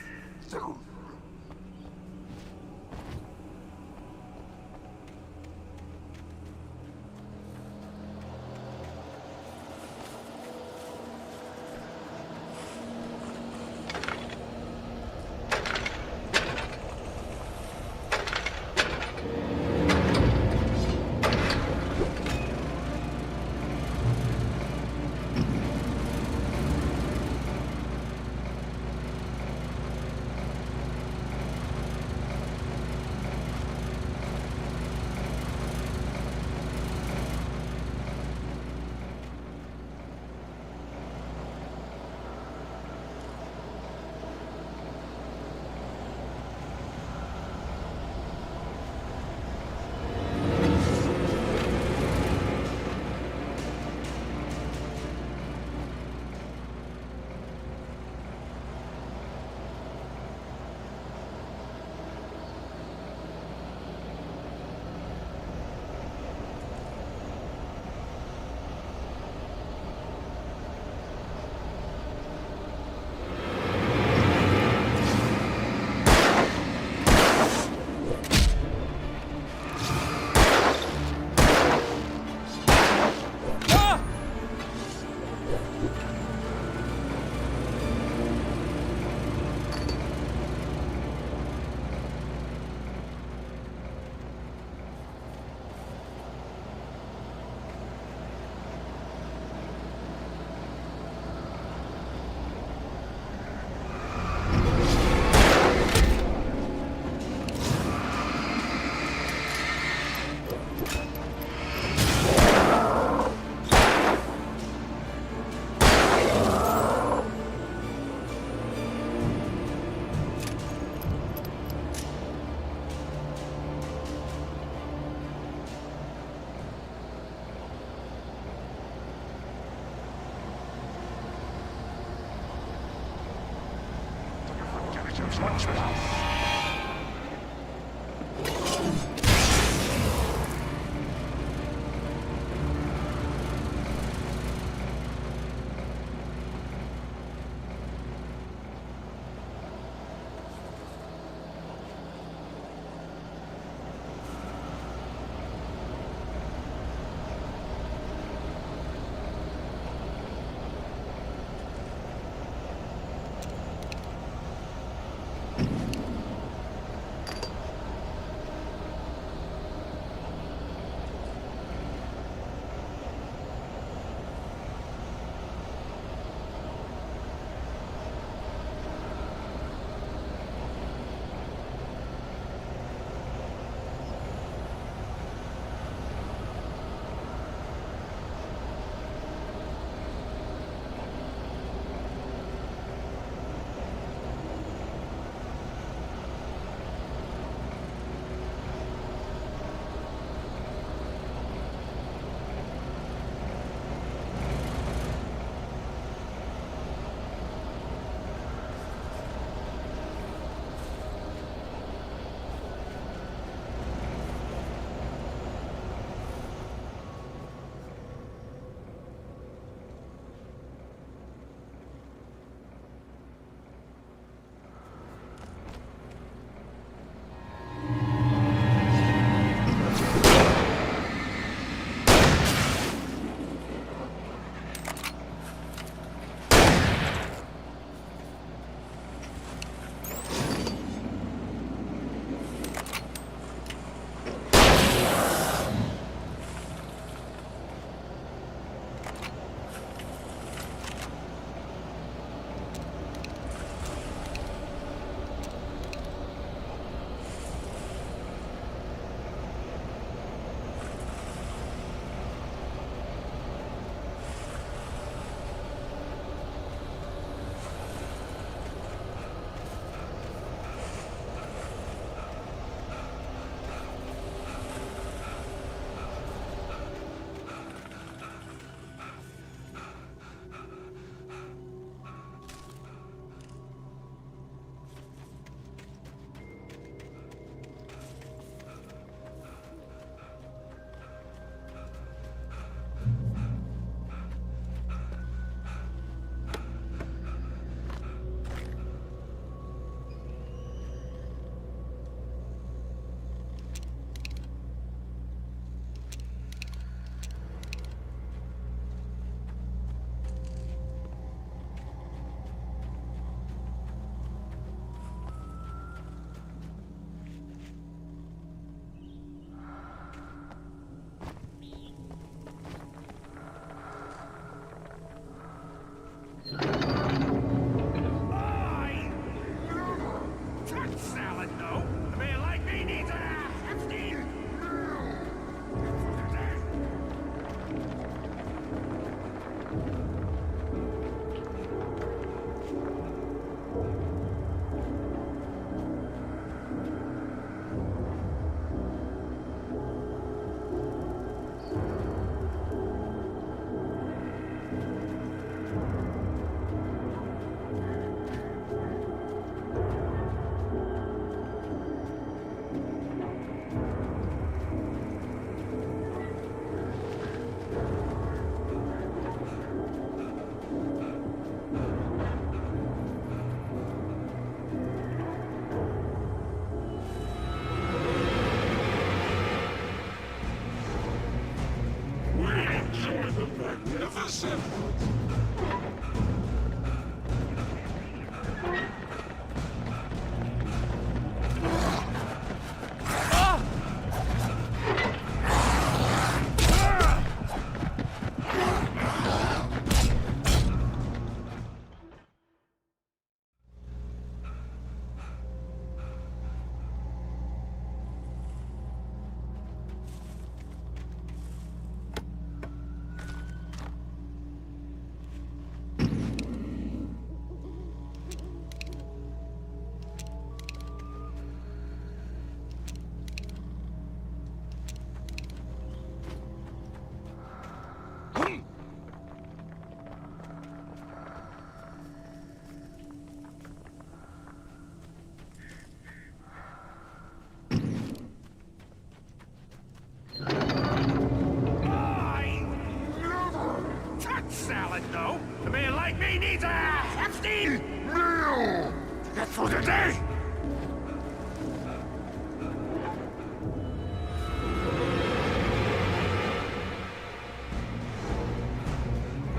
Speaker 14: Epstein! No! Get through the day!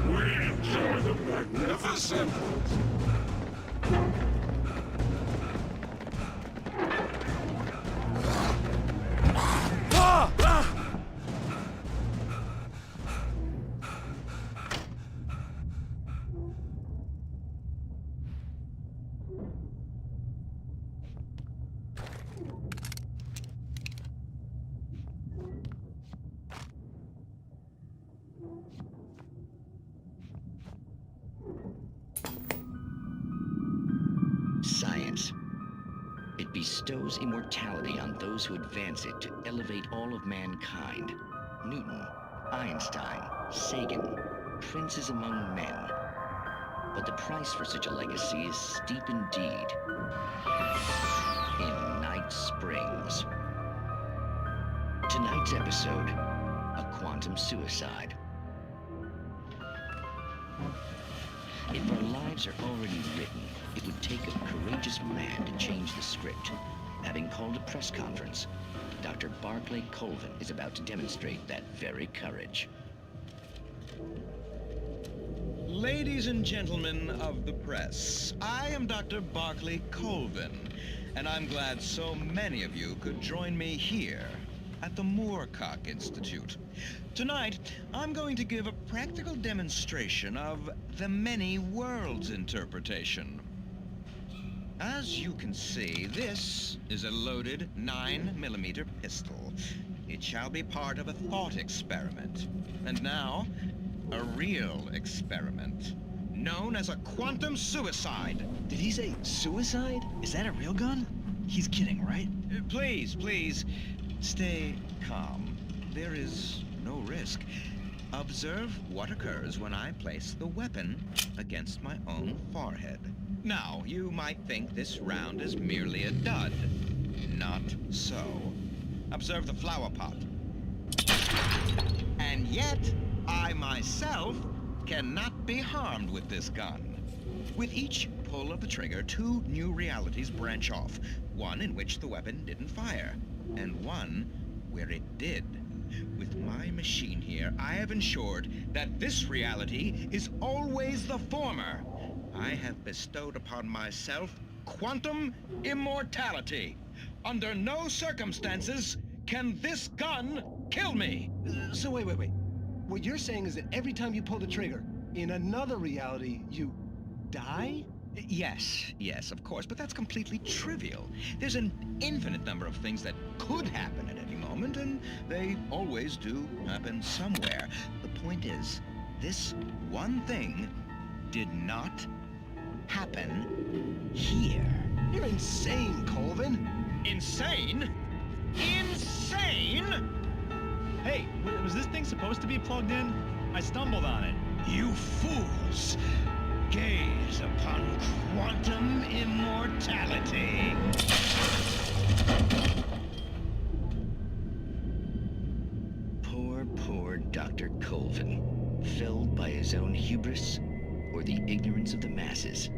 Speaker 14: We enjoy the magnificent!
Speaker 19: Science. It bestows immortality on those who advance it to elevate all of mankind. Newton, Einstein, Sagan, princes among men. But the price for such a legacy is steep indeed. In Night Springs. Tonight's episode, a quantum suicide. If our lives are already written, it would take a courageous man to change the script. Having called a press conference, Dr. Barclay Colvin is about to demonstrate that very courage.
Speaker 20: Ladies and gentlemen of the press, I am Dr. Barclay Colvin, and I'm glad so many of you could join me here at the Moorcock Institute. Tonight, I'm going to give a practical demonstration of the many worlds interpretation. As you can see, this is a loaded 9mm pistol. It shall be part of a thought experiment. And now, a real experiment, known as a quantum suicide.
Speaker 21: Did he say suicide? Is that a real gun? He's kidding, right?
Speaker 20: Please, stay calm. There is no risk. Observe what occurs when I place the weapon against my own forehead. Now, you might think this round is merely a dud. Not so. Observe the flower pot. And yet, I myself cannot be harmed with this gun. With each pull of the trigger, two new realities branch off. One in which the weapon didn't fire, and one where it did. With my machine here, I have ensured that this reality is always the former. I have bestowed upon myself quantum immortality. Under no circumstances can this gun kill me.
Speaker 21: So wait. What you're saying is that every time you pull the trigger, in another reality, you die?
Speaker 20: Yes, of course, but that's completely trivial. There's an infinite number of things that could happen at any moment, and they always do happen somewhere. The point is, this one thing did not happen here.
Speaker 21: You're insane, Colvin.
Speaker 20: Insane? Insane?
Speaker 22: Hey, was this thing supposed to be plugged in? I stumbled on it.
Speaker 20: You fools! Gaze upon quantum immortality.
Speaker 19: Poor Dr. Colvin, felled by his own hubris or the ignorance of the masses.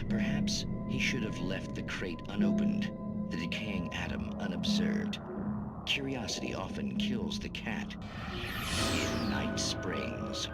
Speaker 19: Perhaps he should have left the crate unopened, the decaying atom unobserved. Curiosity often kills the cat. In Night Springs.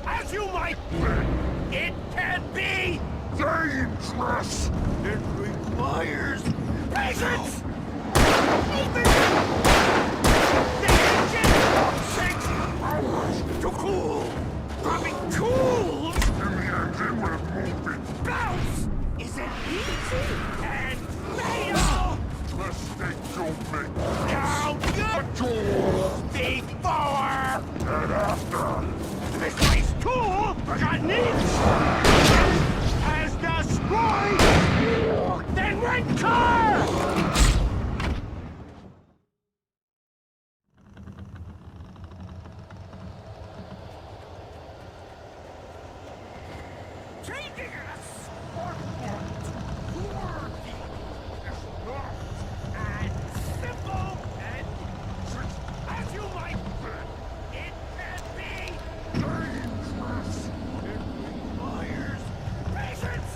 Speaker 14: As you might think, it can be dangerous. It requires patience. Even the engine takes hours to cool. Dropping tools in the engine when moving. Bounce isn't easy and fatal. Mistake don't make. Count your tools before and after. This place tool forgotten each has destroyed more than one car! Changing a sport to worthy is not as simple and as you might think. It can be dangerous. It requires patience.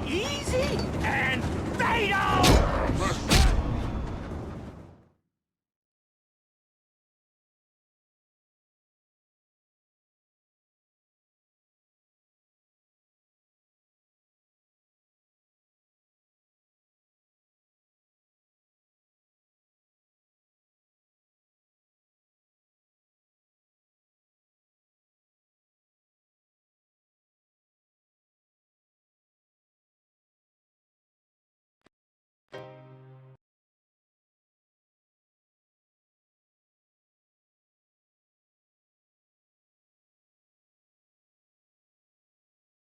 Speaker 14: Easy and fatal!